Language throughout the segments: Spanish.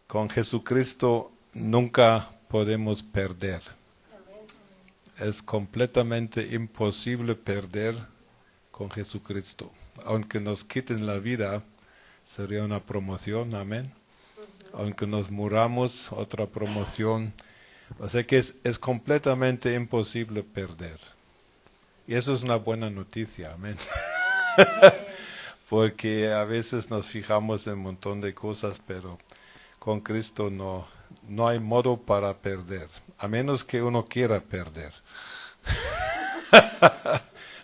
Con Jesucristo nunca podemos perder. Es completamente imposible perder con Jesucristo. Aunque nos quiten la vida, sería una promoción, amén. Aunque nos muramos, otra promoción. O sea que es completamente imposible perder. Y eso es una buena noticia, amén. Porque a veces nos fijamos en un montón de cosas, pero con Cristo no hay modo para perder, a menos que uno quiera perder.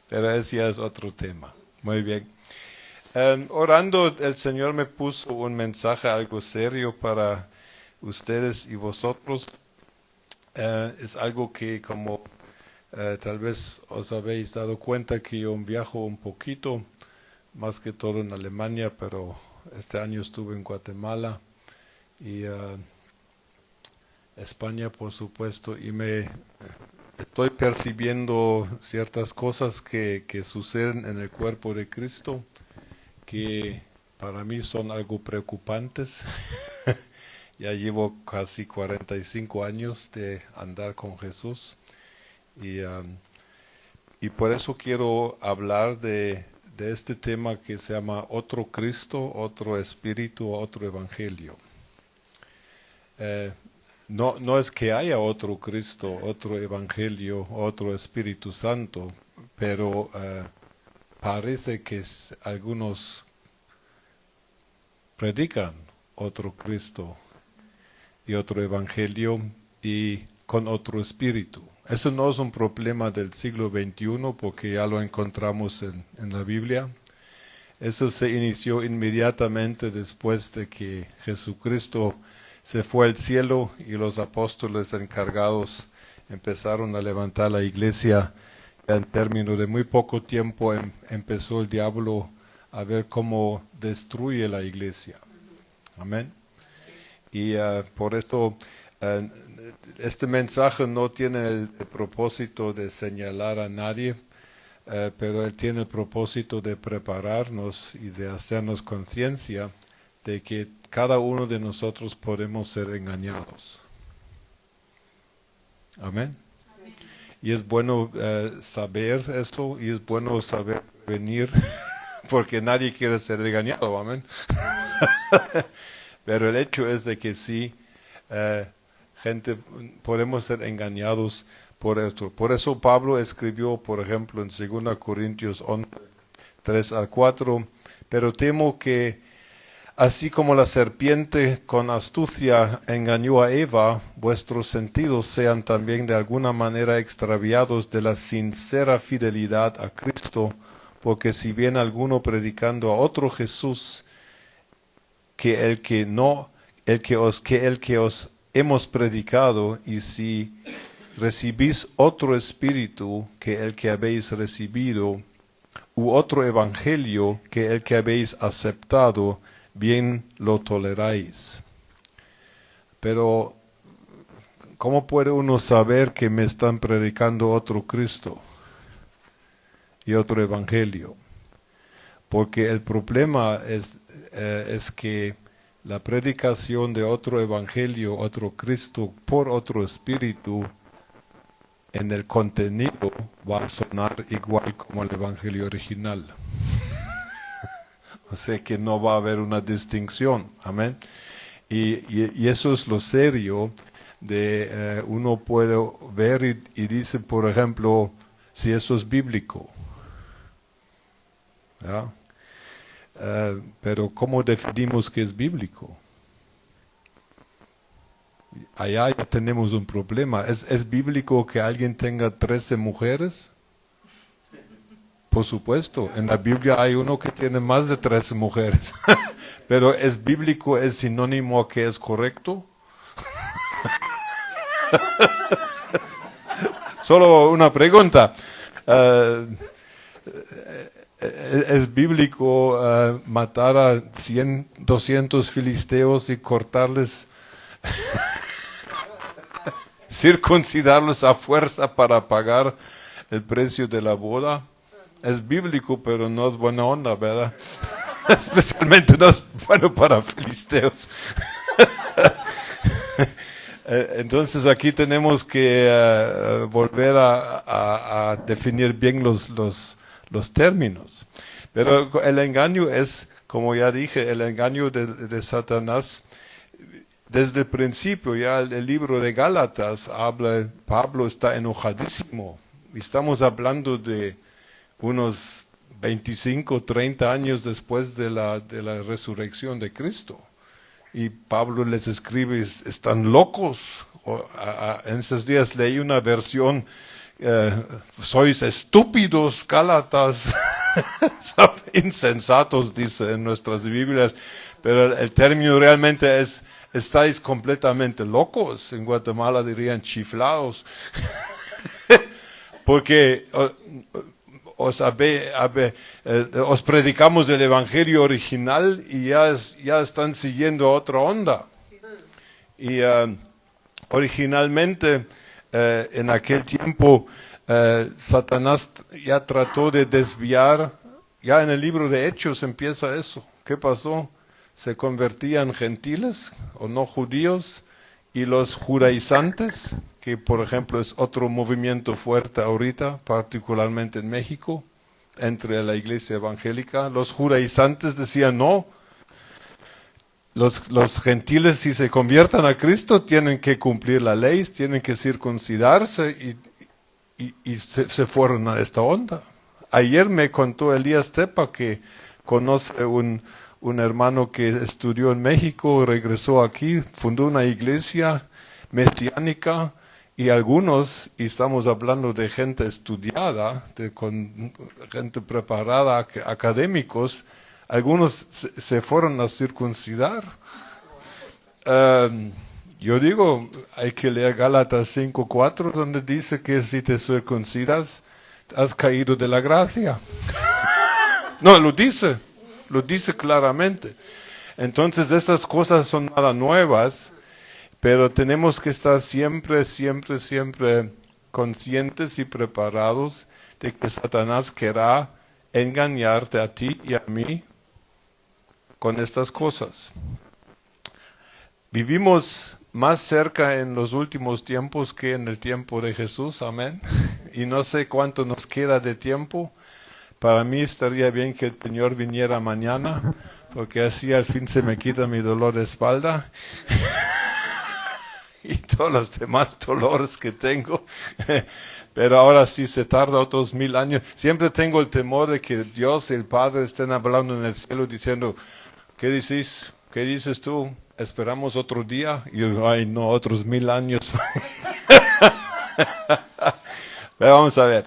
Pero ese ya es otro tema. Muy bien. Orando, el Señor me puso un mensaje algo serio para ustedes y vosotros. Es algo que como tal vez os habéis dado cuenta que yo viajo un poquito, más que todo en Alemania, pero este año estuve en Guatemala y España, por supuesto, y me estoy percibiendo ciertas cosas que suceden en el cuerpo de Cristo, que para mí son algo preocupantes. Ya llevo casi 45 años de andar con Jesús y por eso quiero hablar de este tema que se llama otro Cristo, otro Espíritu, otro Evangelio. No es que haya otro Cristo, otro Evangelio, otro Espíritu Santo, pero parece que algunos predican otro Cristo y otro Evangelio y con otro Espíritu. Eso no es un problema del siglo XXI porque ya lo encontramos en la Biblia. Eso se inició inmediatamente después de que Jesucristo se fue al cielo y los apóstoles encargados empezaron a levantar la iglesia. En términos de muy poco tiempo empezó el diablo a ver cómo destruye la iglesia. Amén. Y por esto este mensaje no tiene el propósito de señalar a nadie, pero él tiene el propósito de prepararnos y de hacernos conciencia de que cada uno de nosotros podemos ser engañados. Amén. Amén. Y es bueno saber esto y es bueno saber venir porque nadie quiere ser engañado. Amén. Pero el hecho es de que sí, gente, podemos ser engañados por esto. Por eso Pablo escribió, por ejemplo, en 2 Corintios 11, 3 al 4, pero temo que así como la serpiente con astucia engañó a Eva, vuestros sentidos sean también de alguna manera extraviados de la sincera fidelidad a Cristo, porque si bien alguno predicando a otro Jesús que el que os hemos predicado, y si recibís otro espíritu que el que habéis recibido, u otro evangelio que el que habéis aceptado, bien lo toleráis. Pero, ¿cómo puede uno saber que me están predicando otro Cristo y otro evangelio? Porque el problema es que la predicación de otro evangelio, otro Cristo, por otro espíritu, en el contenido va a sonar igual como el evangelio original. O sea que no va a haber una distinción. Amén. Y eso es lo serio de uno puede ver y dice, por ejemplo, si eso es bíblico. ¿Ya? Pero ¿cómo definimos que es bíblico? Allá ya tenemos un problema. ¿Es bíblico que alguien tenga 13 mujeres? Por supuesto, en la Biblia hay uno que tiene más de 13 mujeres. Pero ¿es bíblico, es sinónimo a que es correcto? Solo una pregunta. ¿Es bíblico matar a 100, 200 filisteos y cortarles, circuncidarlos a fuerza para pagar el precio de la boda? Es bíblico, pero no es buena onda, ¿verdad? Especialmente no es bueno para filisteos. Entonces aquí tenemos que volver a definir bien los términos. Pero el engaño es, como ya dije, el engaño de Satanás. Desde el principio, ya el libro de Gálatas habla, Pablo está enojadísimo. Estamos hablando de unos 25, 30 años después de la resurrección de Cristo. Y Pablo les escribe, están locos. En esos días leí una versión, sois estúpidos, Gálatas, insensatos, dice en nuestras Biblias, pero el término realmente es, estáis completamente locos. En Guatemala dirían chiflados, porque os predicamos el evangelio original y ya están siguiendo otra onda. Y originalmente, en aquel tiempo, Satanás ya trató de desviar, ya en el libro de Hechos empieza eso. ¿Qué pasó? Se convertían gentiles o no judíos, y los judaizantes, que por ejemplo es otro movimiento fuerte ahorita, particularmente en México, entre la iglesia evangélica. Los judaizantes decían no, los gentiles, si se conviertan a Cristo, tienen que cumplir la ley, tienen que circuncidarse, y se fueron a esta onda. Ayer me contó Elías Tepa que conoce un hermano que estudió en México, regresó aquí, fundó una iglesia mesiánica, y algunos, y estamos hablando de gente estudiada, con gente preparada, académicos, algunos se fueron a circuncidar. Yo digo, hay que leer Gálatas 5:4, donde dice que si te circuncidas, has caído de la gracia. No, lo dice claramente. Entonces estas cosas son nada nuevas, pero tenemos que estar siempre conscientes y preparados de que Satanás querrá engañarte a ti y a mí con estas cosas. Vivimos más cerca en los últimos tiempos que en el tiempo de Jesús, amén. Y no sé cuánto nos queda de tiempo. Para mí estaría bien que el Señor viniera mañana, porque así al fin se me quita mi dolor de espalda y todos los demás dolores que tengo. Pero ahora sí se tarda otros 1000 años. Siempre tengo el temor de que Dios y el Padre estén hablando en el cielo diciendo, ¿qué dices? ¿Qué dices tú? ¿Esperamos otro día? Y yo, ay no, otros 1000 años. Pero vamos a ver.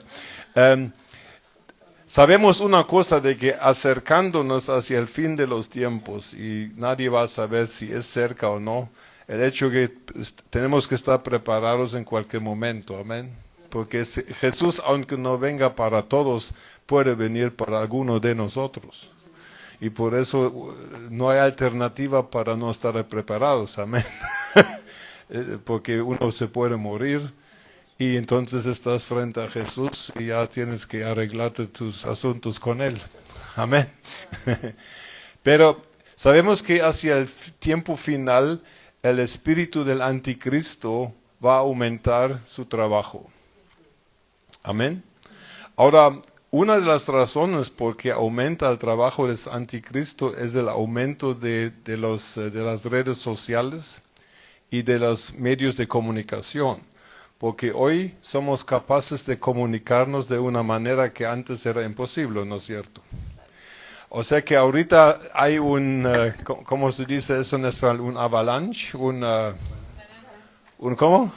Sabemos una cosa, de que acercándonos hacia el fin de los tiempos, y nadie va a saber si es cerca o no, el hecho que tenemos que estar preparados en cualquier momento, amén. Porque Jesús, aunque no venga para todos, puede venir para alguno de nosotros. Y por eso no hay alternativa para no estar preparados, amén. Porque uno se puede morir, y entonces estás frente a Jesús y ya tienes que arreglarte tus asuntos con Él. Amén. Pero sabemos que hacia el tiempo final el espíritu del anticristo va a aumentar su trabajo. Amén. Ahora, una de las razones por que aumenta el trabajo del anticristo es el aumento de las redes sociales y de los medios de comunicación. Porque hoy somos capaces de comunicarnos de una manera que antes era imposible, ¿no es cierto? O sea que ahorita hay ¿cómo se dice eso en español? Un avalanche, ¿cómo?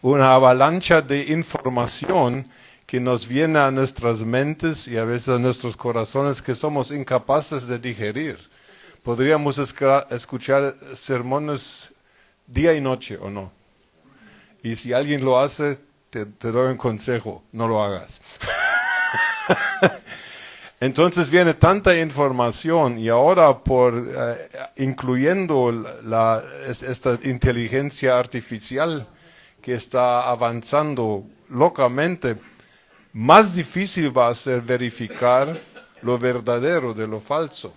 Una avalancha de información que nos viene a nuestras mentes y a veces a nuestros corazones, que somos incapaces de digerir. Podríamos escuchar sermones día y noche, ¿o no? Y si alguien lo hace, te doy un consejo, no lo hagas. Entonces viene tanta información, y ahora incluyendo esta inteligencia artificial que está avanzando locamente, más difícil va a ser verificar lo verdadero de lo falso.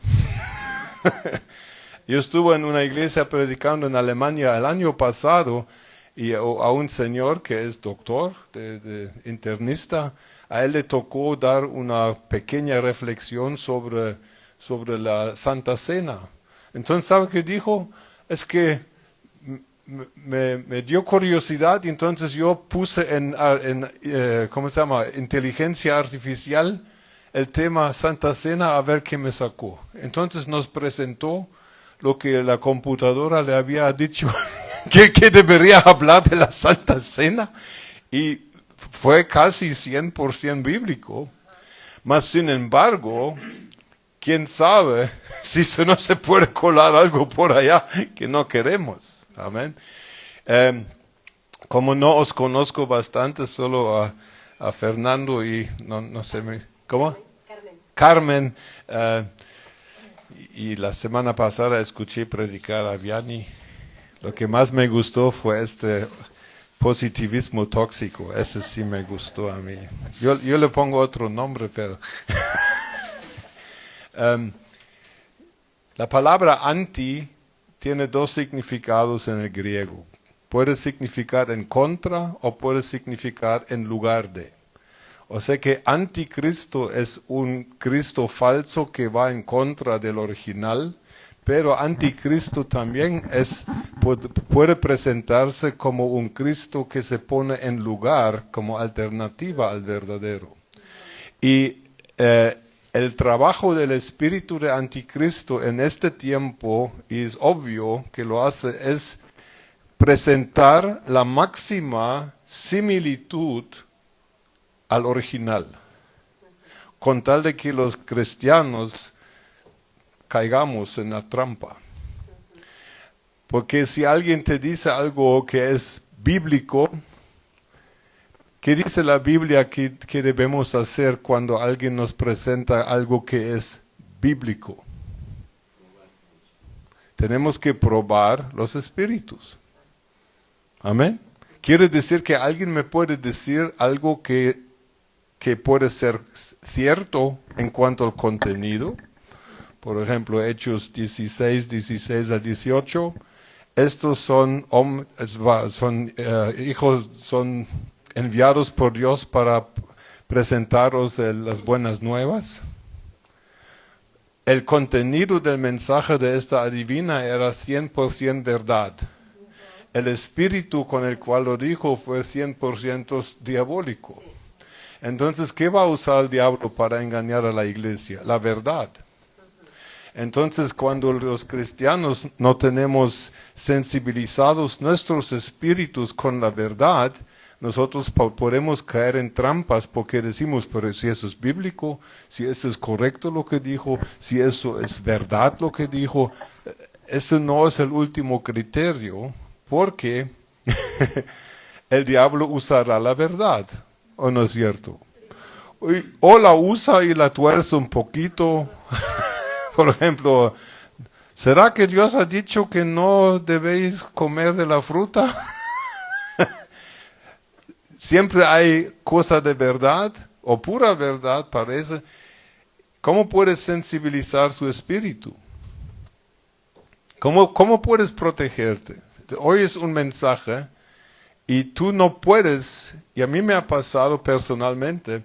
Yo estuve en una iglesia predicando en Alemania el año pasado y a un señor que es doctor, de internista, a él le tocó dar una pequeña reflexión sobre la Santa Cena. Entonces, ¿sabe qué dijo? Es que me dio curiosidad y entonces yo puse ¿cómo se llama? Inteligencia artificial el tema Santa Cena a ver qué me sacó. Entonces nos presentó lo que la computadora le había dicho que debería hablar de la Santa Cena y fue casi 100% bíblico. Mas sin embargo, quién sabe si no se puede colar algo por allá que no queremos. Amén. Como no os conozco bastante, solo a Fernando y no sé, ¿cómo? Carmen. Y la semana pasada escuché predicar a Vianney. Lo que más me gustó fue este positivismo tóxico. Ese sí me gustó a mí. Yo le pongo otro nombre, pero... la palabra anti tiene dos significados en el griego. Puede significar en contra o puede significar en lugar de. O sea que anticristo es un Cristo falso que va en contra del original, pero anticristo también puede presentarse como un Cristo que se pone en lugar como alternativa al verdadero. Y el trabajo del espíritu de anticristo en este tiempo, y es obvio que lo hace, es presentar la máxima similitud al original, con tal de que los cristianos caigamos en la trampa. Porque si alguien te dice algo que es bíblico, ¿qué dice la Biblia que debemos hacer cuando alguien nos presenta algo que es bíblico? Tenemos que probar los espíritus. Amén. Quiere decir que alguien me puede decir algo que puede ser cierto en cuanto al contenido. Por ejemplo, Hechos 16 al 18. Estos son hijos, son enviados por Dios para presentaros las buenas nuevas. El contenido del mensaje de esta adivina era 100% verdad. El espíritu con el cual lo dijo fue 100% diabólico. Entonces, ¿qué va a usar el diablo para engañar a la iglesia? La verdad. Entonces, cuando los cristianos no tenemos sensibilizados nuestros espíritus con la verdad, nosotros podemos caer en trampas porque decimos, pero si eso es bíblico, si eso es correcto lo que dijo, si eso es verdad lo que dijo, ese no es el último criterio, porque el diablo usará la verdad, ¿o no es cierto? O la usa y la tuerce un poquito. Por ejemplo, ¿será que Dios ha dicho que no debéis comer de la fruta? Siempre hay cosa de verdad, o pura verdad parece. ¿Cómo puedes sensibilizar tu espíritu? ¿Cómo puedes protegerte? Oyes un mensaje y tú no puedes, y a mí me ha pasado personalmente,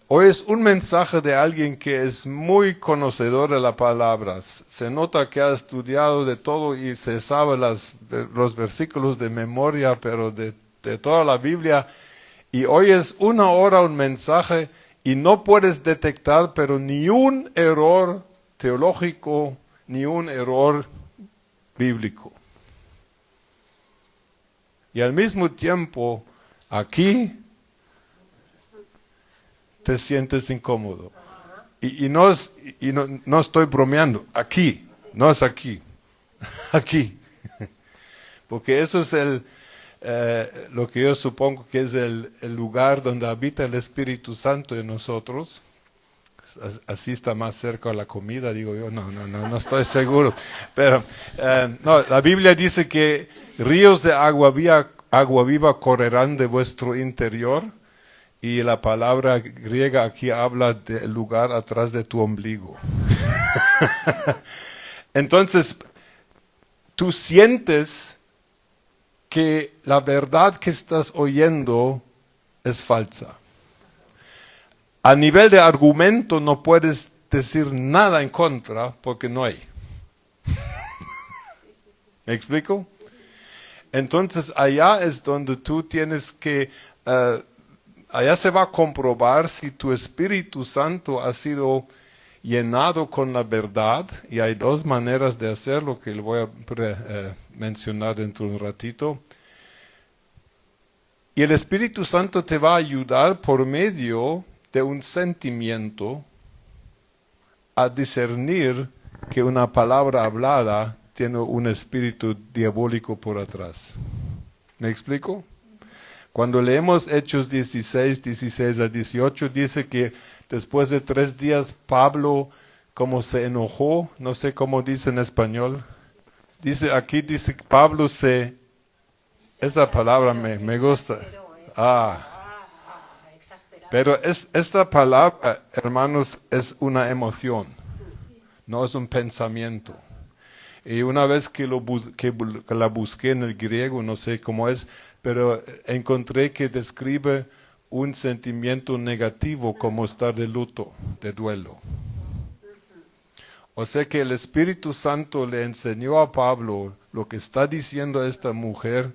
oyes un mensaje de alguien que es muy conocedor de las palabras. Se nota que ha estudiado de todo y se sabe los versículos de memoria, pero de toda la Biblia. Y oyes una hora un mensaje y no puedes detectar, pero ni un error teológico, ni un error bíblico. Y al mismo tiempo, aquí te sientes incómodo. Y no estoy bromeando, aquí, no es aquí, aquí. Porque eso es lo que yo supongo que es el lugar donde habita el Espíritu Santo en nosotros. Así está más cerca a la comida, digo yo, no estoy seguro. Pero no, la Biblia dice que ríos de agua viva correrán de vuestro interior. Y la palabra griega aquí habla del lugar atrás de tu ombligo. Entonces, tú sientes que la verdad que estás oyendo es falsa. A nivel de argumento no puedes decir nada en contra porque no hay. ¿Me explico? Entonces allá es donde tú tienes que, allá se va a comprobar si tu Espíritu Santo ha sido llenado con la verdad, y hay dos maneras de hacerlo que le voy a mencionar dentro de un ratito. Y el Espíritu Santo te va a ayudar por medio de un sentimiento a discernir que una palabra hablada tiene un espíritu diabólico por atrás. ¿Me explico? Cuando leemos Hechos 16 a 18, dice que después de 3 días Pablo como se enojó, no sé cómo dice en español, dice Pablo esta palabra me gusta. Pero esta palabra, hermanos, es una emoción, no es un pensamiento. Y una vez que la busqué en el griego, no sé cómo es, pero encontré que describe un sentimiento negativo como estar de luto, de duelo. O sea que el Espíritu Santo le enseñó a Pablo lo que está diciendo esta mujer,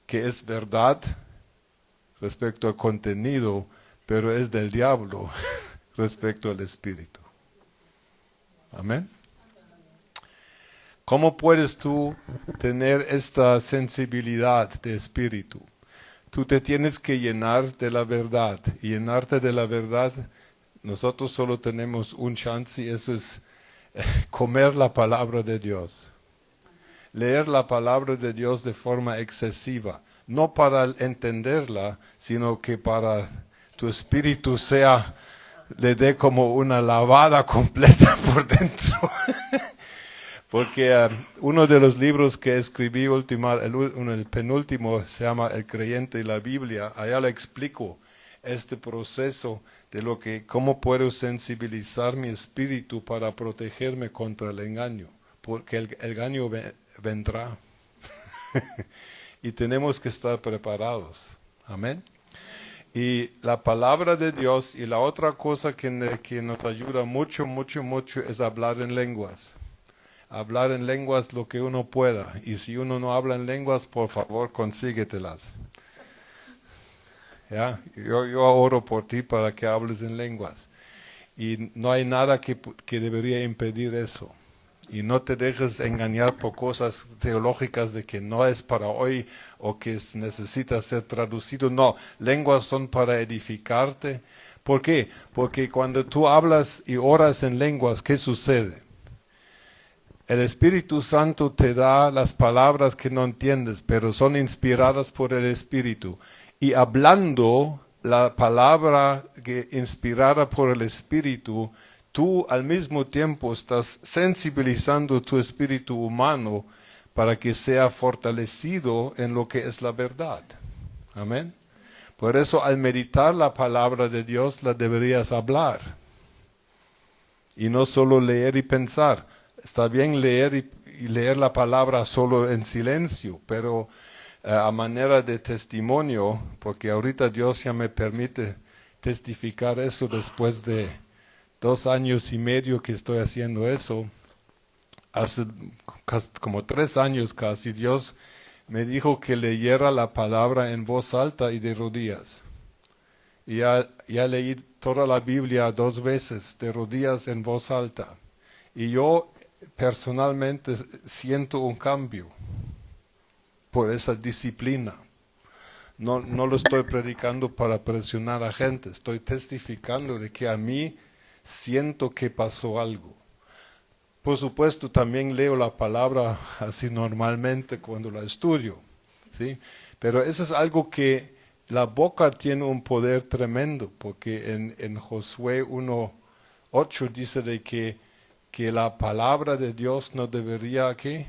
que es verdad respecto al contenido, pero es del diablo respecto al Espíritu. Amén. ¿Cómo puedes tú tener esta sensibilidad de espíritu? Tú te tienes que llenar de la verdad. Y llenarte de la verdad, nosotros solo tenemos un chance, y eso es comer la palabra de Dios. Leer la palabra de Dios de forma excesiva. No para entenderla, sino que para tu espíritu le dé como una lavada completa por dentro. Porque uno de los libros que escribí, el penúltimo, se llama El creyente y la Biblia. Allá le explico este proceso de cómo puedo sensibilizar mi espíritu para protegerme contra el engaño. Porque el engaño vendrá. Y tenemos que estar preparados. Amén. Y la palabra de Dios, y la otra cosa que nos ayuda mucho es hablar en lenguas. Hablar en lenguas lo que uno pueda. Y si uno no habla en lenguas, por favor, consíguetelas. ¿Ya? Yo oro por ti para que hables en lenguas. Y no hay nada que debería impedir eso. Y no te dejes engañar por cosas teológicas de que no es para hoy o que necesita ser traducido. No, lenguas son para edificarte. ¿Por qué? Porque cuando tú hablas y oras en lenguas, ¿qué sucede? El Espíritu Santo te da las palabras que no entiendes, pero son inspiradas por el Espíritu. Y hablando la palabra inspirada por el Espíritu, tú al mismo tiempo estás sensibilizando tu espíritu humano para que sea fortalecido en lo que es la verdad. Amén. Por eso al meditar la palabra de Dios la deberías hablar. Y no solo leer y pensar. Está bien leer y leer la palabra solo en silencio, pero a manera de testimonio, porque ahorita Dios ya me permite testificar eso después de 2 años y medio que estoy haciendo eso. Hace como 3 años casi Dios me dijo que leyera la palabra en voz alta y de rodillas. Y ya leí toda la Biblia 2 veces de rodillas en voz alta. Y yo personalmente siento un cambio por esa disciplina. No lo estoy predicando para presionar a gente, estoy testificando de que a mí siento que pasó algo. Por supuesto, también leo la palabra así normalmente cuando la estudio, ¿sí? Pero eso es algo que la boca tiene un poder tremendo, porque en Josué 1:8 dice de que la palabra de Dios no debería, ¿qué?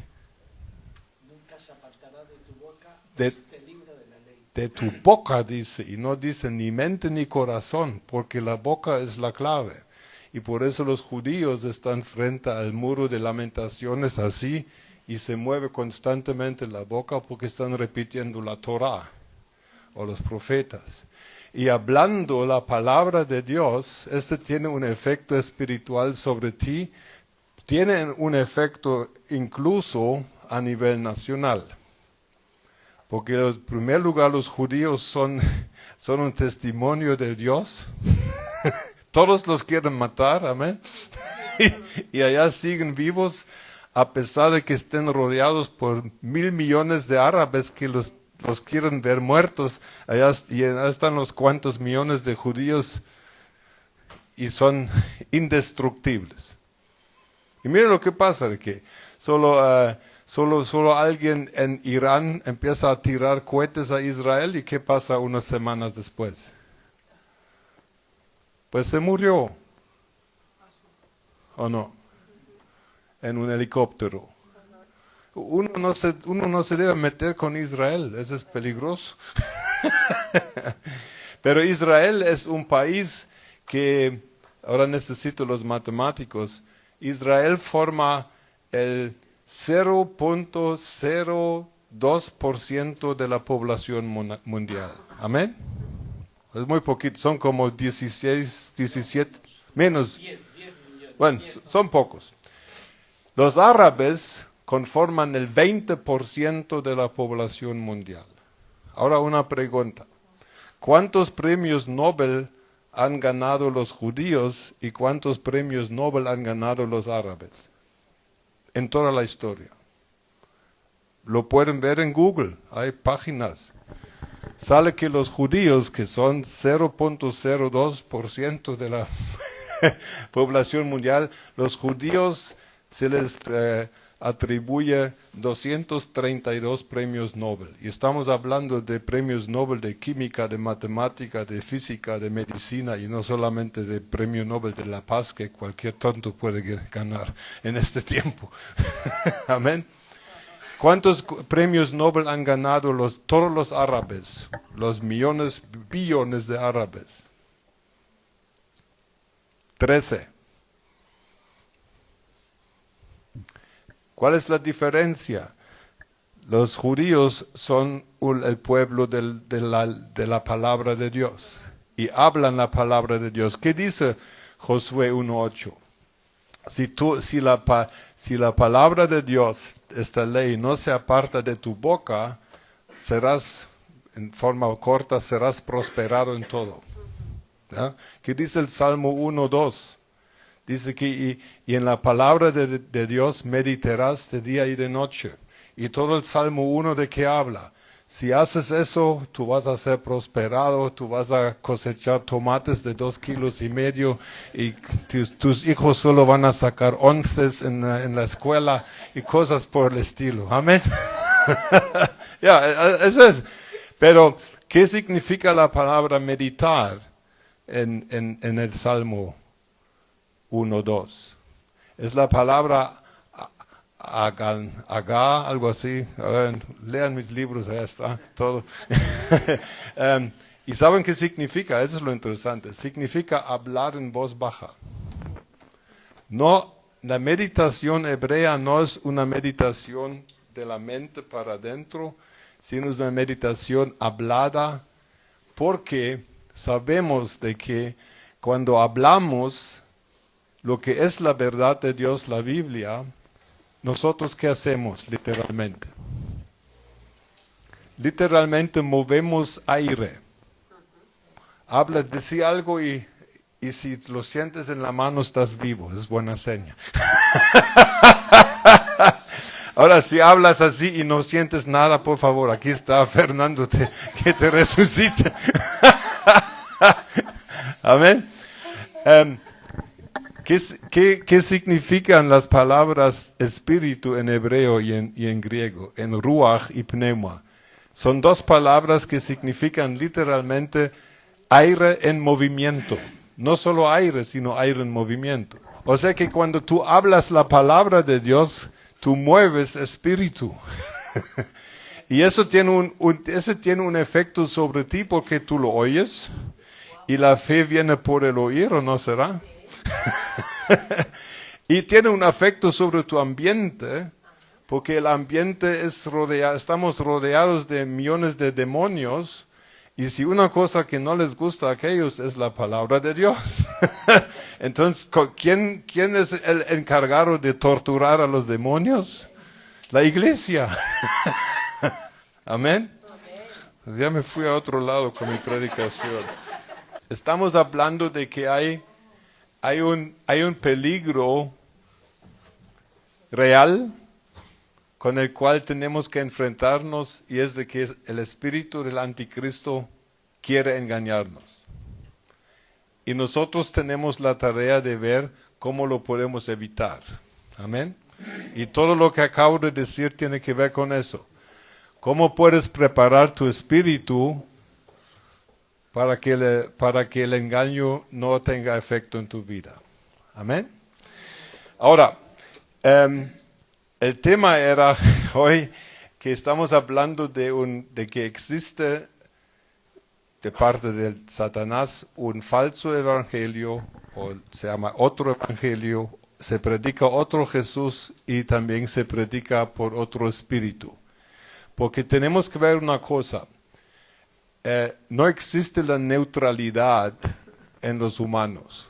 Nunca se apartará de tu boca, De la ley. De tu boca dice, y no dice ni mente ni corazón, porque la boca es la clave. Y por eso los judíos están frente al muro de lamentaciones así, y se mueve constantemente la boca porque están repitiendo la Torah o los profetas. Y hablando la palabra de Dios, tiene un efecto espiritual sobre ti, tiene un efecto incluso a nivel nacional. Porque en primer lugar los judíos son un testimonio de Dios. Todos los quieren matar, amén. Y allá siguen vivos a pesar de que estén rodeados por 1,000 millones de árabes que los quieren ver muertos. Allá están los cuantos millones de judíos y son indestructibles. Y miren lo que pasa, de que solo alguien en Irán empieza a tirar cohetes a Israel y ¿qué pasa unas semanas después? Pues se murió. ¿O no? En un helicóptero. Uno no se debe meter con Israel, eso es peligroso. Pero Israel es un país que, ahora necesito los matemáticos, Israel forma el 0.02% de la población mundial. ¿Amén? Es muy poquito, son como 16, 17, menos. 10 millones. Bueno, son pocos. Los árabes conforman el 20% de la población mundial. Ahora una pregunta. ¿Cuántos premios Nobel han ganado los judíos y cuántos premios Nobel han ganado los árabes? En toda la historia. Lo pueden ver en Google, hay páginas. Sale que los judíos, que son 0.02% de la población mundial, los judíos se les atribuye 232 premios Nobel. Y estamos hablando de premios Nobel de química, de matemática, de física, de medicina, y no solamente de premio Nobel de la paz que cualquier tonto puede ganar en este tiempo. Amén. ¿Cuántos premios Nobel han ganado todos los árabes? Los millones, billones de árabes. 13. ¿Cuál es la diferencia? Los judíos son el pueblo de la palabra de Dios y hablan la palabra de Dios. ¿Qué dice Josué 1:8? Si la palabra de Dios, esta ley, no se aparta de tu boca, en forma corta, serás prosperado en todo. ¿Ya? ¿Qué dice el Salmo 1:2? Dice que y en la palabra de Dios meditarás de día y de noche. Y todo el Salmo 1 de qué habla. Si haces eso, tú vas a ser prosperado, tú vas a cosechar tomates de 2,5 kilos y tus hijos solo van a sacar 11 en la escuela y cosas por el estilo. Amén. Eso es. Pero, ¿qué significa la palabra meditar en el Salmo 1:2? Es la palabra agá, algo así. Lean mis libros, ahí está todo. ¿Y saben qué significa? Eso es lo interesante. Significa hablar en voz baja. No, la meditación hebrea no es una meditación de la mente para adentro, sino es una meditación hablada, porque sabemos de que cuando hablamos lo que es la verdad de Dios, la Biblia, nosotros ¿qué hacemos literalmente? Literalmente movemos aire. Decir algo y si lo sientes en la mano estás vivo, es buena seña. Ahora si hablas así y no sientes nada, por favor, aquí está Fernando que te resucite. Amén. ¿Qué significan las palabras espíritu en hebreo y en griego? En ruach y pneuma. Son dos palabras que significan literalmente aire en movimiento. No solo aire, sino aire en movimiento. O sea que cuando tú hablas la palabra de Dios, tú mueves espíritu. Y eso tiene un efecto sobre ti porque tú lo oyes. Y la fe viene por el oír, ¿o no será? Y tiene un efecto sobre tu ambiente porque el ambiente estamos rodeados de millones de demonios, y si una cosa que no les gusta a aquellos es la palabra de Dios. Entonces, ¿quién es el encargado de torturar a los demonios? La iglesia. Amén. Ya me fui a otro lado con mi predicación. Estamos hablando de que hay un peligro real con el cual tenemos que enfrentarnos, y es de que el espíritu del anticristo quiere engañarnos. Y nosotros tenemos la tarea de ver cómo lo podemos evitar. Amén. Y todo lo que acabo de decir tiene que ver con eso. ¿Cómo puedes preparar tu espíritu para que el engaño no tenga efecto en tu vida? Amén. Ahora, el tema era hoy que estamos hablando de que existe de parte de Satanás un falso evangelio, o se llama otro evangelio, se predica otro Jesús y también se predica por otro espíritu. Porque tenemos que ver una cosa, no existe la neutralidad en los humanos.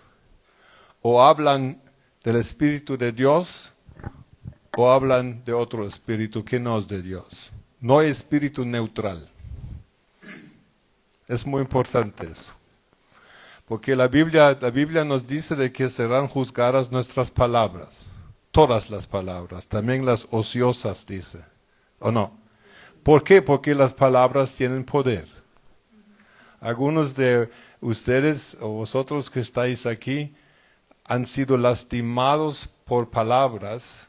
O hablan del Espíritu de Dios o hablan de otro espíritu que no es de Dios. No hay espíritu neutral. Es muy importante eso. Porque la Biblia nos dice de que serán juzgadas nuestras palabras. Todas las palabras, también las ociosas, dice. ¿O no? ¿Por qué? Porque las palabras tienen poder. Algunos de ustedes o vosotros que estáis aquí han sido lastimados por palabras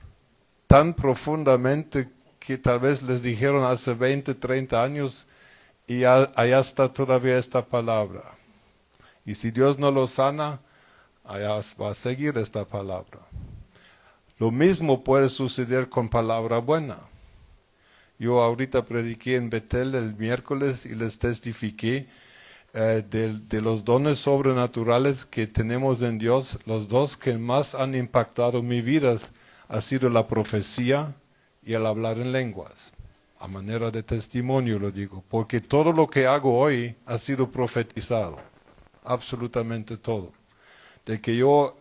tan profundamente que tal vez les dijeron hace 20, 30 años y allá está todavía esta palabra. Y si Dios no lo sana, allá va a seguir esta palabra. Lo mismo puede suceder con palabra buena. Yo ahorita prediqué en Betel el miércoles y les testifiqué de los dones sobrenaturales que tenemos en Dios. Los dos que más han impactado mi vida ha sido la profecía y el hablar en lenguas. A manera de testimonio lo digo, porque todo lo que hago hoy ha sido profetizado, absolutamente todo. De que yo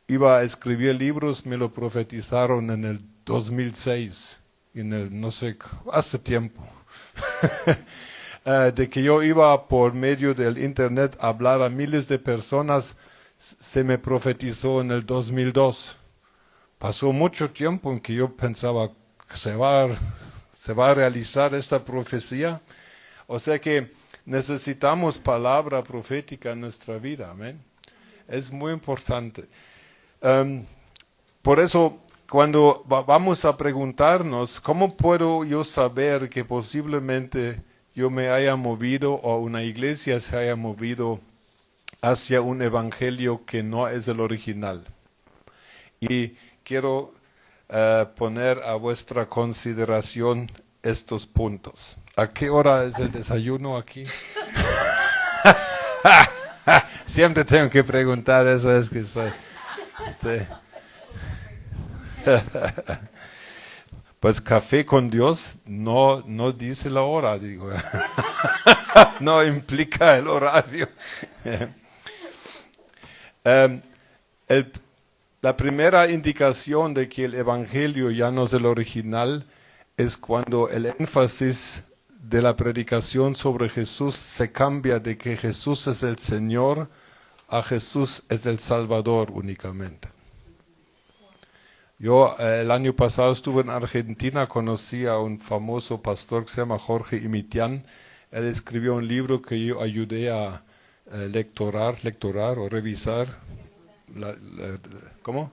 iba a escribir libros, me lo profetizaron en el 2006, no sé, hace tiempo. De que yo iba por medio del internet a hablar a miles de personas, se me profetizó en el 2002. Pasó mucho tiempo en que yo pensaba que se va a realizar esta profecía. O sea que necesitamos palabra profética en nuestra vida, amén. Es muy importante. Por eso, cuando vamos a preguntarnos, ¿cómo puedo yo saber que posiblemente yo me haya movido o una iglesia se haya movido hacia un evangelio que no es el original? Y quiero poner a vuestra consideración estos puntos. ¿A qué hora es el desayuno aquí? Siempre tengo que preguntar eso, es que soy... Pues café con Dios no dice la hora, digo. No implica el horario. La primera indicación de que el evangelio ya no es el original es cuando el énfasis de la predicación sobre Jesús se cambia de que Jesús es el Señor a Jesús es el Salvador únicamente. Yo el año pasado estuve en Argentina, conocí a un famoso pastor que se llama Jorge Imitian. Él escribió un libro que yo ayudé a lectorar o revisar. ¿Cómo?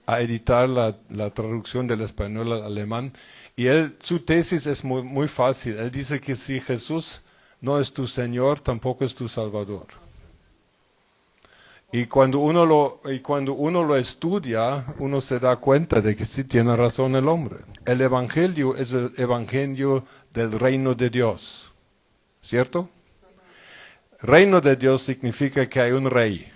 A editar la traducción del español al alemán. Y su tesis es muy fácil. Él dice que si Jesús no es tu Señor, tampoco es tu Salvador. Y cuando uno lo estudia, uno se da cuenta de que sí tiene razón el hombre. El evangelio es el evangelio del reino de Dios. ¿Cierto? Reino de Dios significa que hay un rey.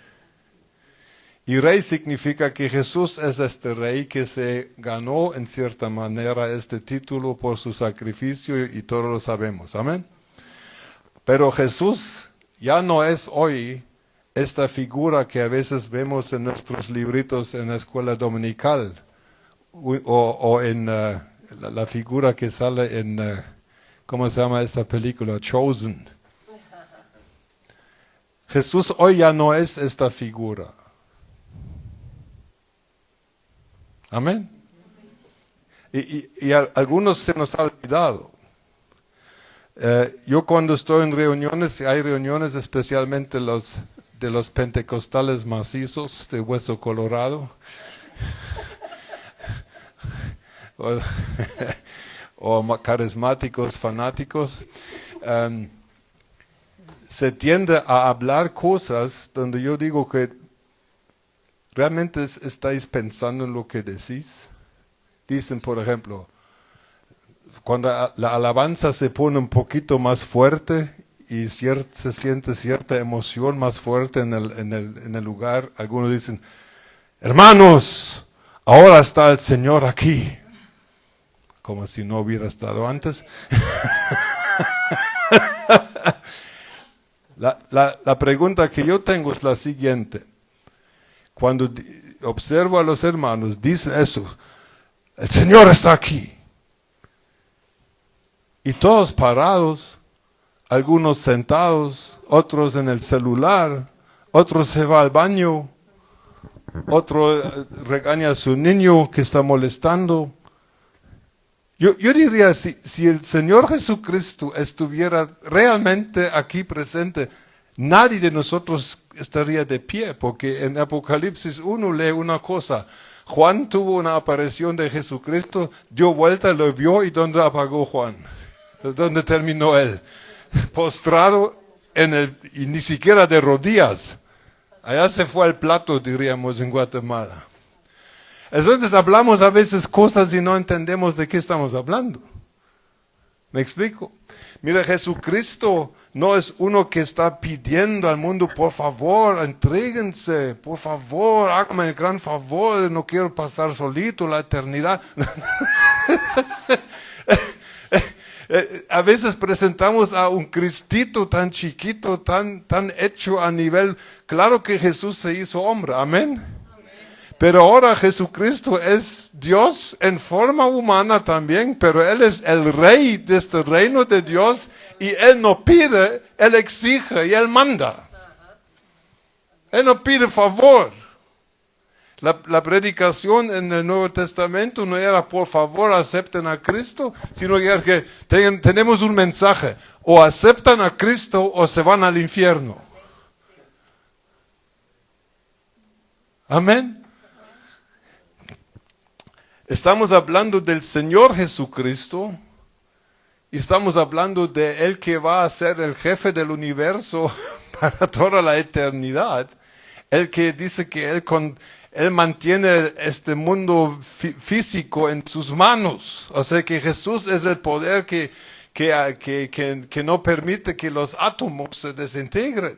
Y rey significa que Jesús es este rey que se ganó en cierta manera este título por su sacrificio y todos lo sabemos. Amén. Pero Jesús ya no es hoy esta figura que a veces vemos en nuestros libritos en la escuela dominical o en la figura que sale en, ¿cómo se llama esta película? Chosen. Jesús hoy ya no es esta figura. Amén. Y a algunos se nos ha olvidado. Yo cuando estoy en reuniones, hay reuniones especialmente de los pentecostales macizos de Hueso Colorado, o carismáticos fanáticos, se tiende a hablar cosas donde yo digo que ¿realmente estáis pensando en lo que decís? Dicen, por ejemplo, cuando la alabanza se pone un poquito más fuerte y se siente cierta emoción más fuerte en el lugar, algunos dicen, hermanos, ahora está el Señor aquí. Como si no hubiera estado antes. La pregunta que yo tengo es la siguiente. Cuando observo a los hermanos, dicen eso, el Señor está aquí. Y todos parados, algunos sentados, otros en el celular, otros se va al baño, otro regaña a su niño que está molestando. Yo diría, si el Señor Jesucristo estuviera realmente aquí presente, nadie de nosotros estaría de pie, porque en Apocalipsis 1 lee una cosa. Juan tuvo una aparición de Jesucristo, dio vuelta, lo vio y ¿dónde apagó Juan? ¿Dónde terminó él? Postrado y ni siquiera de rodillas. Allá se fue al plato, diríamos en Guatemala. Entonces hablamos a veces cosas y no entendemos de qué estamos hablando. ¿Me explico? Mira, Jesucristo no es uno que está pidiendo al mundo, por favor, entréguense, por favor, háganme el gran favor, no quiero pasar solito la eternidad. A veces presentamos a un Cristito tan chiquito, tan hecho a nivel, claro que Jesús se hizo hombre, amén. Pero ahora Jesucristo es Dios en forma humana también, pero Él es el rey de este reino de Dios y Él no pide, Él exige y Él manda. Él no pide favor. La predicación en el Nuevo Testamento no era por favor acepten a Cristo, sino que era que tenemos un mensaje, o aceptan a Cristo o se van al infierno. Amén. Estamos hablando del Señor Jesucristo y estamos hablando de Él que va a ser el jefe del universo para toda la eternidad. El que dice que Él mantiene este mundo físico en sus manos. O sea que Jesús es el poder que no permite que los átomos se desintegren.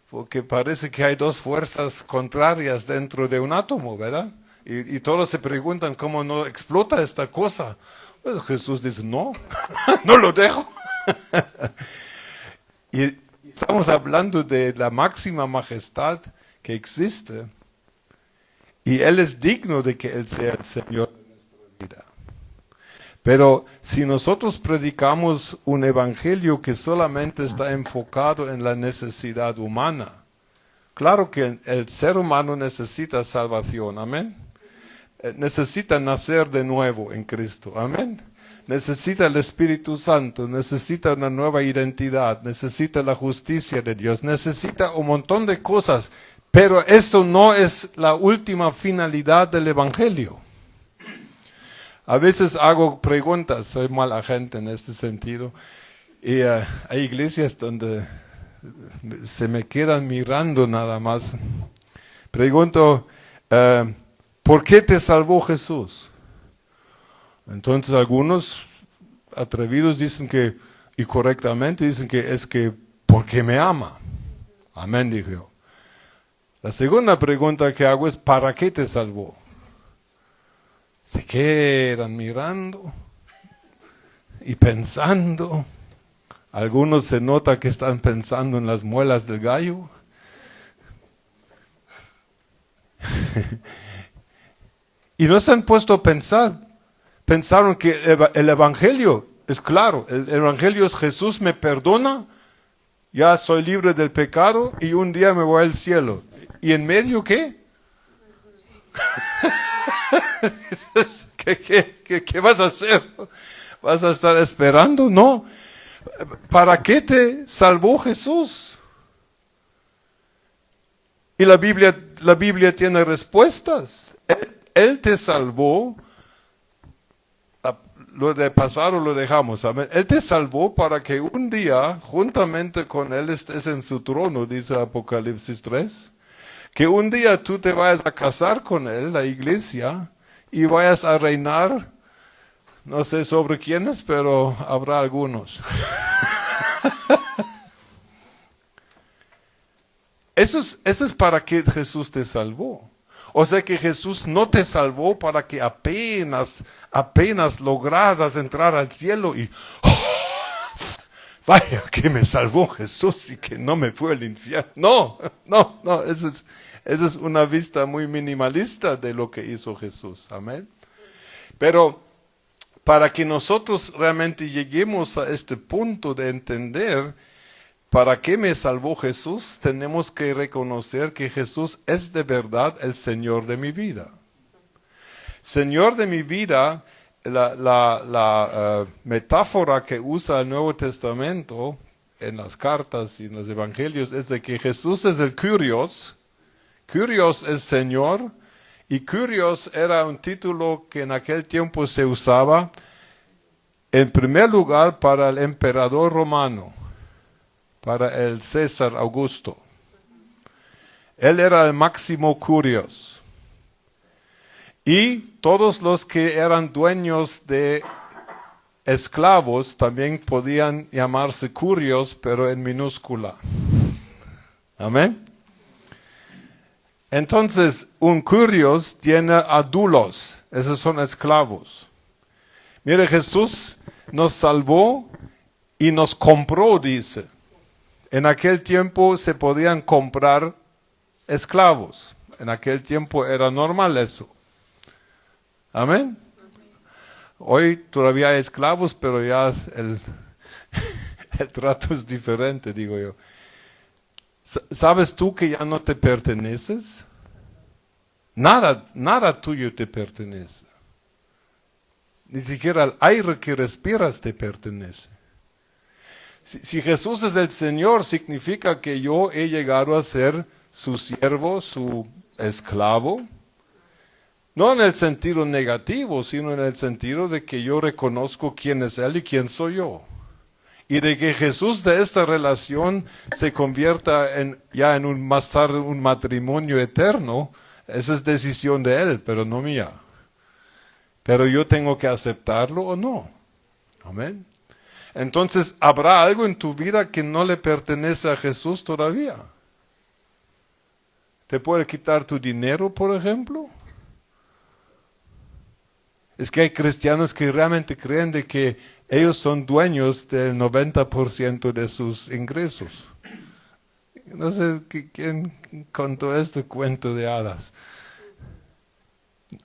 Porque parece que hay dos fuerzas contrarias dentro de un átomo, ¿verdad? Y todos se preguntan cómo no explota esta cosa. Pues Jesús dice, no, no lo dejo. Y estamos hablando de la máxima majestad que existe. Y Él es digno de que Él sea el Señor de nuestra vida. Pero si nosotros predicamos un evangelio que solamente está enfocado en la necesidad humana, claro que el ser humano necesita salvación, amén. Necesita nacer de nuevo en Cristo, amén. Necesita el Espíritu Santo, necesita una nueva identidad, necesita la justicia de Dios, necesita un montón de cosas, pero eso no es la última finalidad del Evangelio. A veces hago preguntas, soy mala gente en este sentido, y hay iglesias donde se me quedan mirando nada más. Pregunto, ¿por qué te salvó Jesús? Entonces algunos atrevidos dicen que, y correctamente dicen que es que porque me ama. Amén, dijo yo. La segunda pregunta que hago es, ¿para qué te salvó? Se quedan mirando y pensando. Algunos se nota que están pensando en las muelas del gallo. Y no se han puesto a pensar. Pensaron que el Evangelio es claro. El Evangelio es Jesús me perdona, ya soy libre del pecado y un día me voy al cielo. ¿Y en medio qué? ¿Qué vas a hacer? ¿Vas a estar esperando? No. ¿Para qué te salvó Jesús? Y la Biblia tiene respuestas. Él te salvó. Lo de pasado lo dejamos. Amén. Él te salvó para que un día, juntamente con Él, estés en su trono, dice Apocalipsis 3. Que un día tú te vayas a casar con Él, la iglesia, y vayas a reinar. No sé sobre quiénes, pero habrá algunos. Eso es para que Jesús te salvó. O sea que Jesús no te salvó para que apenas lograras entrar al cielo y vaya que me salvó Jesús y que no me fue al infierno. No, esa es una vista muy minimalista de lo que hizo Jesús. Amén. Pero para que nosotros realmente lleguemos a este punto de entender ¿para qué me salvó Jesús? Tenemos que reconocer que Jesús es de verdad el Señor de mi vida. Señor de mi vida, la metáfora que usa el Nuevo Testamento en las cartas y en los evangelios es de que Jesús es el Kyrios. Kyrios es Señor y Kyrios era un título que en aquel tiempo se usaba en primer lugar para el emperador romano, para el César Augusto. Él era el máximo Kyrios. Y todos los que eran dueños de esclavos también podían llamarse Kyrios, pero en minúscula. Amén. Entonces, un Kyrios tiene a doulos, esos son esclavos. Mire, Jesús nos salvó y nos compró, dice. En aquel tiempo se podían comprar esclavos. En aquel tiempo era normal eso. Amén. Hoy todavía hay esclavos, pero ya el trato es diferente, digo yo. ¿Sabes tú que ya no te perteneces? Nada tuyo te pertenece. Ni siquiera el aire que respiras te pertenece. Si Jesús es el Señor, significa que yo he llegado a ser su siervo, su esclavo. No en el sentido negativo, sino en el sentido de que yo reconozco quién es Él y quién soy yo. Y de que Jesús de esta relación se convierta ya en más tarde un matrimonio eterno, esa es decisión de Él, pero no mía. Pero yo tengo que aceptarlo o no. Amén. Entonces, ¿habrá algo en tu vida que no le pertenece a Jesús todavía? ¿Te puede quitar tu dinero, por ejemplo? Es que hay cristianos que realmente creen de que ellos son dueños del 90% de sus ingresos. No sé quién contó este cuento de hadas.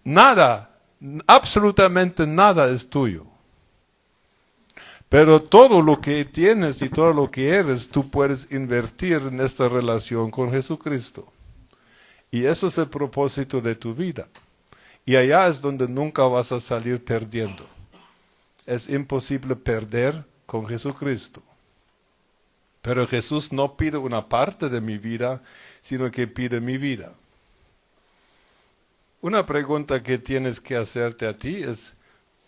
Nada, absolutamente nada es tuyo. Pero todo lo que tienes y todo lo que eres, tú puedes invertir en esta relación con Jesucristo. Y eso es el propósito de tu vida. Y allá es donde nunca vas a salir perdiendo. Es imposible perder con Jesucristo. Pero Jesús no pide una parte de mi vida, sino que pide mi vida. Una pregunta que tienes que hacerte a ti es,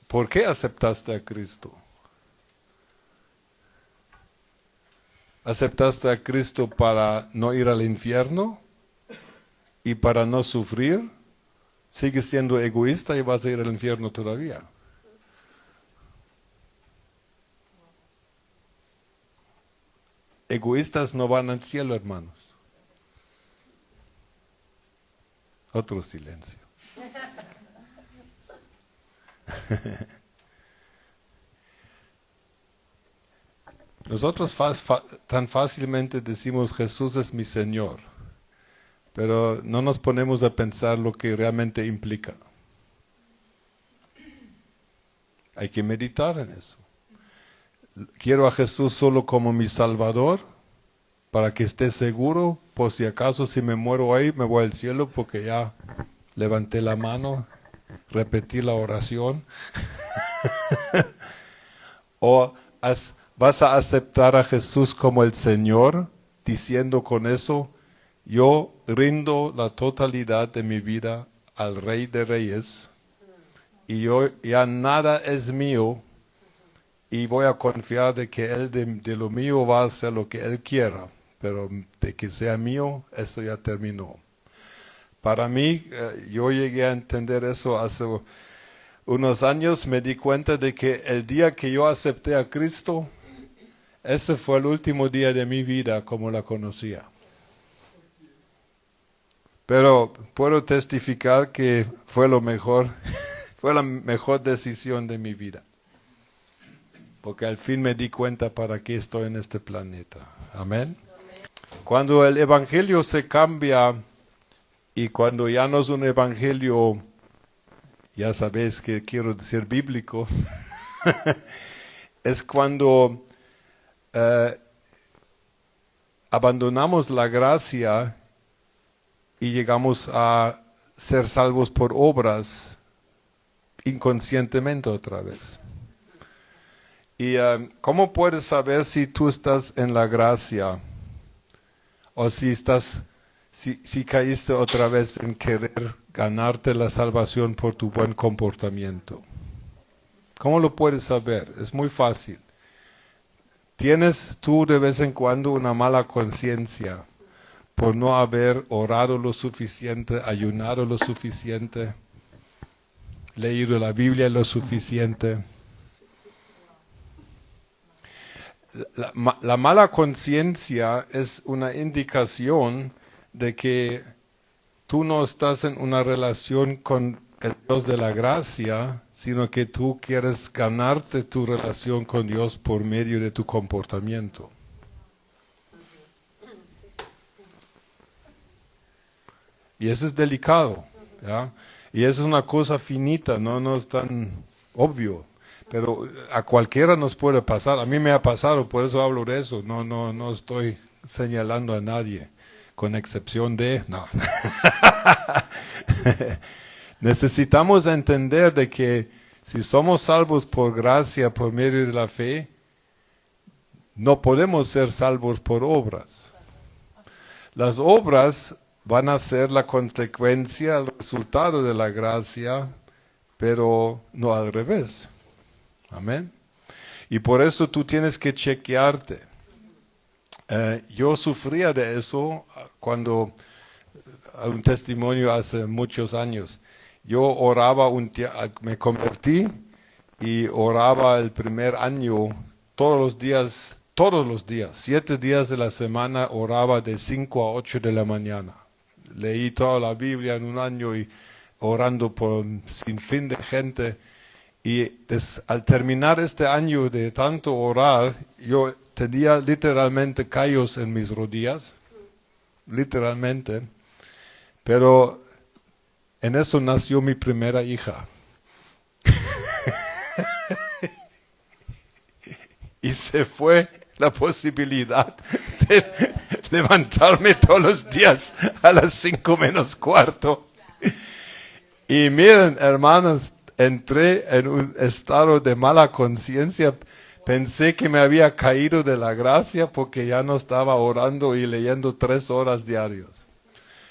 ¿por qué aceptaste a Cristo? ¿Aceptaste a Cristo para no ir al infierno y para no sufrir? ¿Sigues siendo egoísta y vas a ir al infierno todavía? Egoístas no van al cielo, hermanos. Otro silencio. Nosotros tan fácilmente decimos Jesús es mi Señor, pero no nos ponemos a pensar lo que realmente implica. Hay que meditar en eso. Quiero a Jesús solo como mi Salvador, para que esté seguro, por si acaso si me muero ahí, me voy al cielo porque ya levanté la mano, repetí la oración. O vas a aceptar a Jesús como el Señor, diciendo con eso, yo rindo la totalidad de mi vida al Rey de Reyes, y yo ya nada es mío, y voy a confiar de que Él de lo mío va a hacer lo que Él quiera, pero de que sea mío, eso ya terminó. Para mí, yo llegué a entender eso hace unos años, me di cuenta de que el día que yo acepté a Cristo, ese fue el último día de mi vida como la conocía. Pero puedo testificar que fue lo mejor, fue la mejor decisión de mi vida. Porque al fin me di cuenta para qué estoy en este planeta. Amén. Cuando el evangelio se cambia y cuando ya no es un evangelio, ya sabéis que quiero decir bíblico, es cuando abandonamos la gracia y llegamos a ser salvos por obras inconscientemente otra vez. ¿Y cómo puedes saber si tú estás en la gracia o si caíste otra vez en querer ganarte la salvación por tu buen comportamiento? ¿Cómo lo puedes saber? Es muy fácil. ¿Tienes tú de vez en cuando una mala conciencia por no haber orado lo suficiente, ayunado lo suficiente, leído la Biblia lo suficiente? La mala conciencia es una indicación de que tú no estás en una relación con el Dios de la gracia, sino que tú quieres ganarte tu relación con Dios por medio de tu comportamiento. Y eso es delicado, ¿ya? Y eso es una cosa finita, no es tan obvio. Pero a cualquiera nos puede pasar. A mí me ha pasado, por eso hablo de eso. No estoy señalando a nadie, con excepción de... No. Necesitamos entender de que si somos salvos por gracia, por medio de la fe, no podemos ser salvos por obras. Las obras van a ser la consecuencia, el resultado de la gracia, pero no al revés. Amén. Y por eso tú tienes que chequearte. Yo sufría de eso cuando, un testimonio hace muchos años. Yo oraba me convertí y oraba el primer año todos los días, 7 días de la semana oraba de 5 a 8 de la mañana. Leí toda la Biblia en un año y orando por sin fin de gente. Y al terminar este año de tanto orar, yo tenía literalmente callos en mis rodillas, literalmente, pero en eso nació mi primera hija. Y se fue la posibilidad de levantarme todos los días a las 5 menos cuarto. Y miren, hermanos, entré en un estado de mala conciencia. Pensé que me había caído de la gracia porque ya no estaba orando y leyendo 3 horas diarios.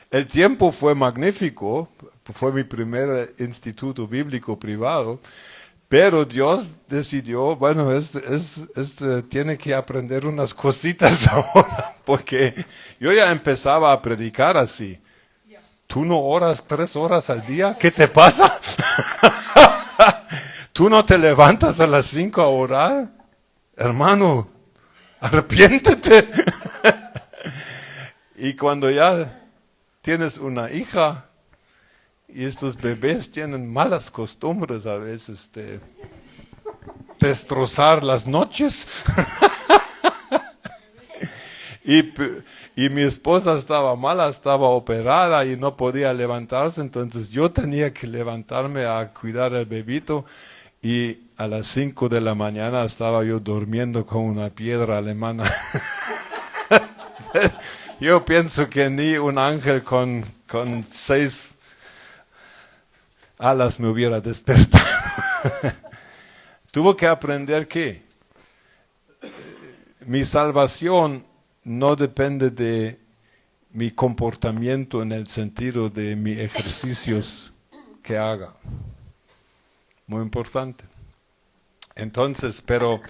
El tiempo fue magnífico, fue mi primer instituto bíblico privado, pero Dios decidió, bueno, este tiene que aprender unas cositas ahora, porque yo ya empezaba a predicar así. ¿Tú no oras 3 horas al día? ¿Qué te pasa? ¿Tú no te levantas a las 5 a orar? Hermano, arrepiéntete. Y cuando ya tienes una hija, Y estos bebés tienen malas costumbres a veces de destrozar las noches. Y mi esposa estaba mala, estaba operada y no podía levantarse, entonces yo tenía que levantarme a cuidar al bebito y a las 5 de la mañana estaba yo durmiendo con una piedra alemana. Yo pienso que ni un ángel con 6 alas me hubiera despertado. Tuve que aprender que mi salvación no depende de mi comportamiento en el sentido de mis ejercicios que haga. Muy importante. Entonces, pero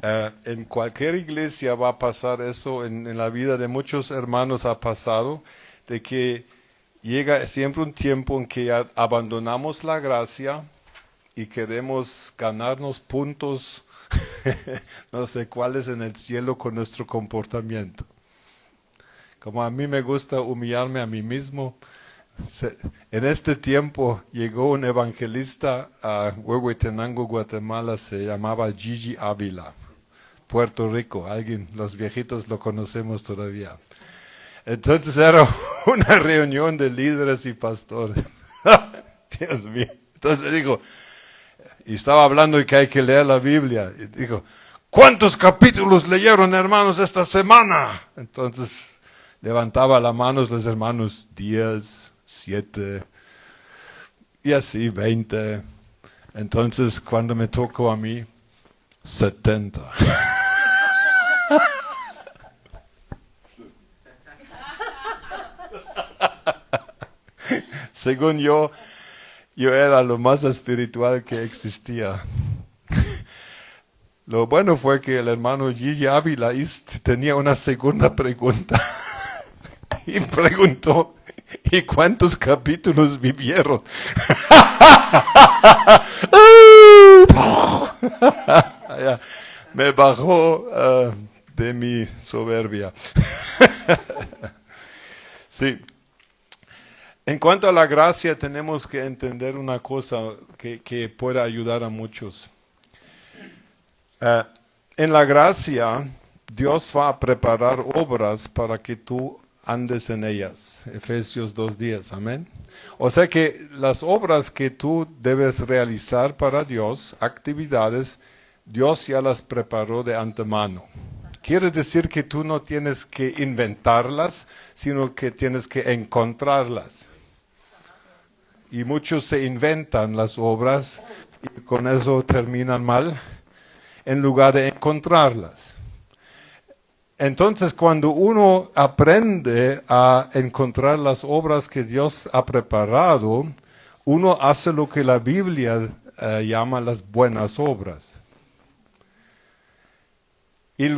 en cualquier iglesia va a pasar eso, en la vida de muchos hermanos ha pasado, de que llega siempre un tiempo en que abandonamos la gracia y queremos ganarnos puntos, no sé cuáles en el cielo con nuestro comportamiento. Como a mí me gusta humillarme a mí mismo, en este tiempo llegó un evangelista a Huehuetenango, Guatemala, se llamaba Gigi Ávila, Puerto Rico, los viejitos lo conocemos todavía. Entonces era una reunión de líderes y pastores. Dios mío. Entonces digo, y estaba hablando de que hay que leer la Biblia. Y digo, ¿cuántos capítulos leyeron, hermanos, esta semana? Entonces levantaba las manos los hermanos, 10, 7, y así 20. Entonces cuando me tocó a mí, 70. Según yo era lo más espiritual que existía. Lo bueno fue que el hermano Gigi Ávila tenía una segunda pregunta. Y preguntó, ¿y cuántos capítulos vivieron? Me bajó de mi soberbia. Sí. En cuanto a la gracia, tenemos que entender una cosa que puede ayudar a muchos. En la gracia, Dios va a preparar obras para que tú andes en ellas. Efesios 2:10, amén. O sea que las obras que tú debes realizar para Dios, actividades, Dios ya las preparó de antemano. Quiere decir que tú no tienes que inventarlas, sino que tienes que encontrarlas. Y muchos se inventan las obras y con eso terminan mal, en lugar de encontrarlas. Entonces, cuando uno aprende a encontrar las obras que Dios ha preparado, uno hace lo que la Biblia llama las buenas obras. Y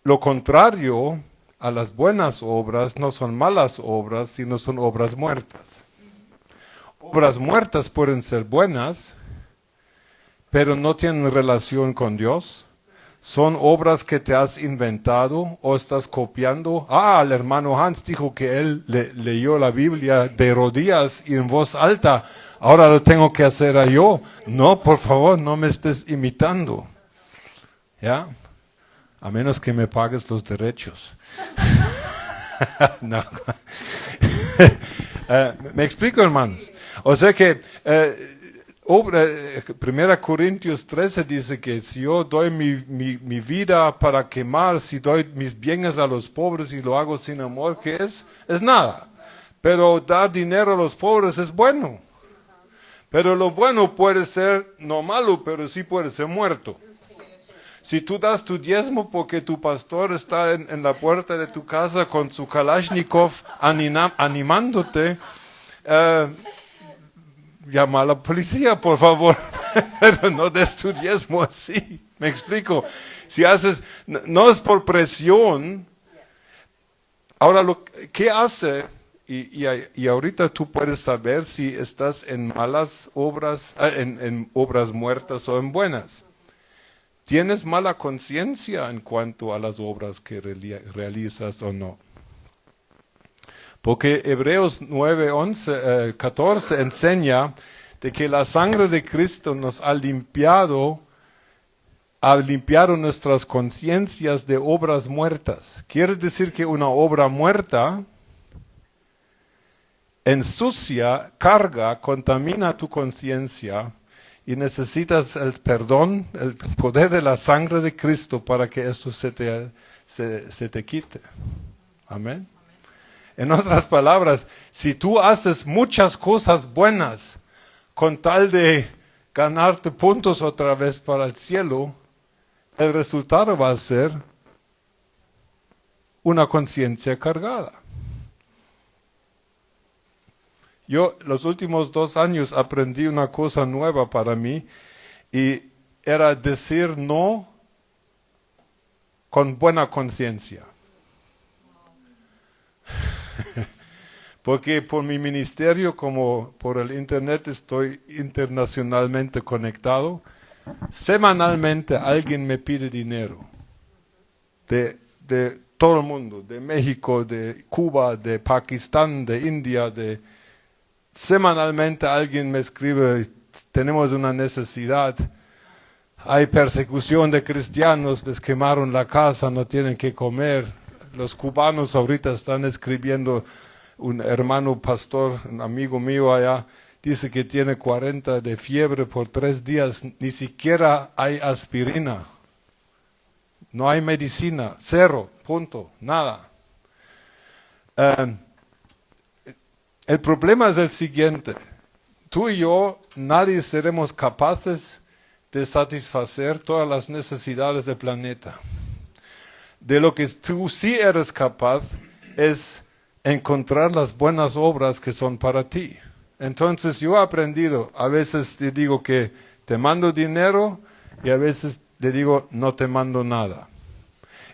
lo contrario a las buenas obras no son malas obras, sino son obras muertas. Obras muertas pueden ser buenas, pero no tienen relación con Dios. Son obras que te has inventado o estás copiando. El hermano Hans dijo que él leyó la Biblia de rodillas y en voz alta. Ahora lo tengo que hacer yo. No, por favor, no me estés imitando. ¿Ya? A menos que me pagues los derechos. No. Me explico, hermanos. O sea que 1 Corintios 13 dice que si yo doy mi vida para quemar, si doy mis bienes a los pobres y lo hago sin amor, ¿qué es? Es nada. Pero dar dinero a los pobres es bueno. Pero lo bueno puede ser no malo, pero sí puede ser muerto. Si tú das tu diezmo porque tu pastor está en la puerta de tu casa con su Kalashnikov animándote, llama a la policía, por favor. Pero no des tu diezmo así. ¿Me explico? Si haces, no es por presión. Ahora, ¿qué hace? Y ahorita tú puedes saber si estás en malas obras, en obras muertas o en buenas. ¿Tienes mala conciencia en cuanto a las obras que realizas o no? Porque Hebreos 14 enseña de que la sangre de Cristo nos ha limpiado nuestras conciencias de obras muertas. Quiere decir que una obra muerta ensucia, carga, contamina tu conciencia y necesitas el perdón, el poder de la sangre de Cristo para que esto se te quite. Amén. En otras palabras, si tú haces muchas cosas buenas con tal de ganarte puntos otra vez para el cielo, el resultado va a ser una conciencia cargada. Yo los últimos 2 años aprendí una cosa nueva para mí y era decir no con buena conciencia. Porque por mi ministerio, como por el internet, estoy internacionalmente conectado. Semanalmente alguien me pide dinero. De todo el mundo, de México, de Cuba, de Pakistán, de India, semanalmente alguien me escribe, tenemos una necesidad, hay persecución de cristianos, les quemaron la casa, no tienen que comer. Los cubanos ahorita están escribiendo, un hermano pastor, un amigo mío allá, dice que tiene 40 de fiebre por 3 días, ni siquiera hay aspirina, no hay medicina, 0, punto, nada. El problema es el siguiente, tú y yo, nadie seremos capaces de satisfacer todas las necesidades del planeta. De lo que tú sí eres capaz es encontrar las buenas obras que son para ti. Entonces yo he aprendido, a veces te digo que te mando dinero y a veces te digo no te mando nada.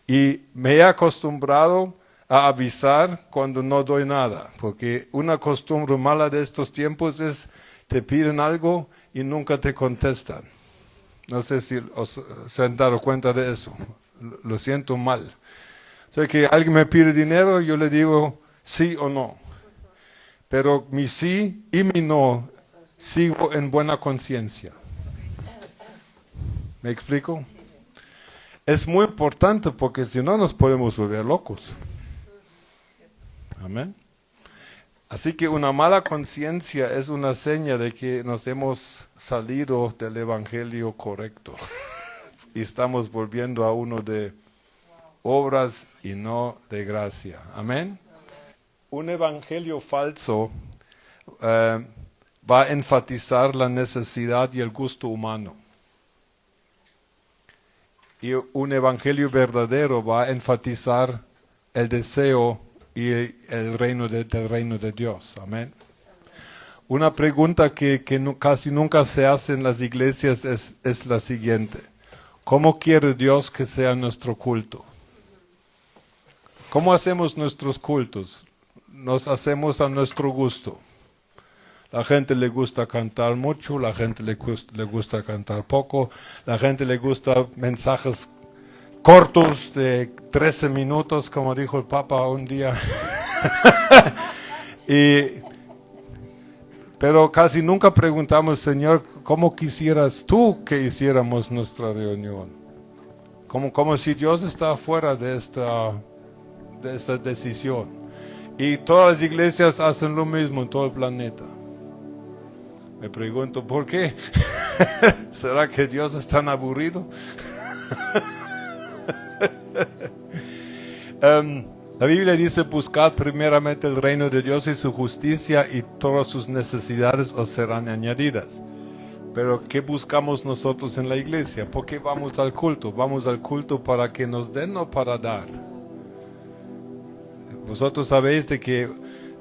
Y me he acostumbrado a avisar cuando no doy nada, porque una costumbre mala de estos tiempos es te piden algo y nunca te contestan. No sé si se han dado cuenta de eso, lo siento mal. O sea que alguien me pide dinero, yo le digo sí o no. Pero mi sí y mi no sigo en buena conciencia. ¿Me explico? Es muy importante porque si no nos podemos volver locos. Amén. Así que una mala conciencia es una seña de que nos hemos salido del evangelio correcto. Y estamos volviendo a uno de obras y no de gracia. Amén. Un evangelio falso va a enfatizar la necesidad y el gusto humano. Y un evangelio verdadero va a enfatizar el deseo y el reino del reino de Dios. Amén. Una pregunta que casi nunca se hace en las iglesias es la siguiente. ¿Cómo quiere Dios que sea nuestro culto? ¿Cómo hacemos nuestros cultos? Nos hacemos a nuestro gusto. La gente le gusta cantar mucho, la gente le gusta cantar poco, la gente le gusta mensajes cortos de 13 minutos, como dijo el Papa un día. Pero casi nunca preguntamos, Señor, ¿cómo quisieras tú que hiciéramos nuestra reunión? Como si Dios está fuera de esta decisión. Y todas las iglesias hacen lo mismo en todo el planeta. Me pregunto, ¿por qué? ¿Será que Dios es tan aburrido? La Biblia dice, buscad primeramente el reino de Dios y su justicia y todas sus necesidades os serán añadidas. Pero ¿qué buscamos nosotros en la iglesia? ¿Por qué vamos al culto? Vamos al culto para que nos den o para dar. Vosotros sabéis de que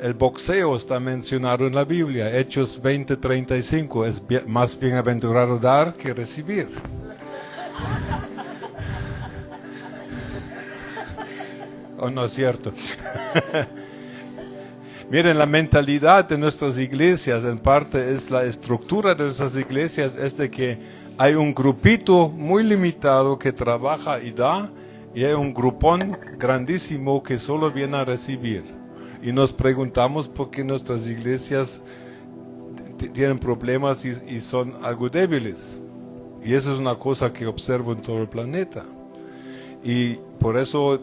el boxeo está mencionado en la Biblia. Hechos 20:35 es más bienaventurado dar que recibir. ¿O no es cierto? Miren, la mentalidad de nuestras iglesias, en parte es la estructura de nuestras iglesias, es de que hay un grupito muy limitado que trabaja y da, y hay un grupón grandísimo que solo viene a recibir. Y nos preguntamos por qué nuestras iglesias tienen problemas y son algo débiles. Y eso es una cosa que observo en todo el planeta. Y por eso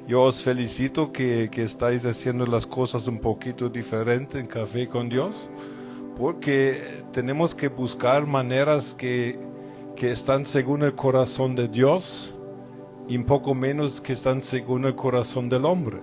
yo os felicito que estáis haciendo las cosas un poquito diferente en Café con Dios, porque tenemos que buscar maneras que están según el corazón de Dios y un poco menos que están según el corazón del hombre.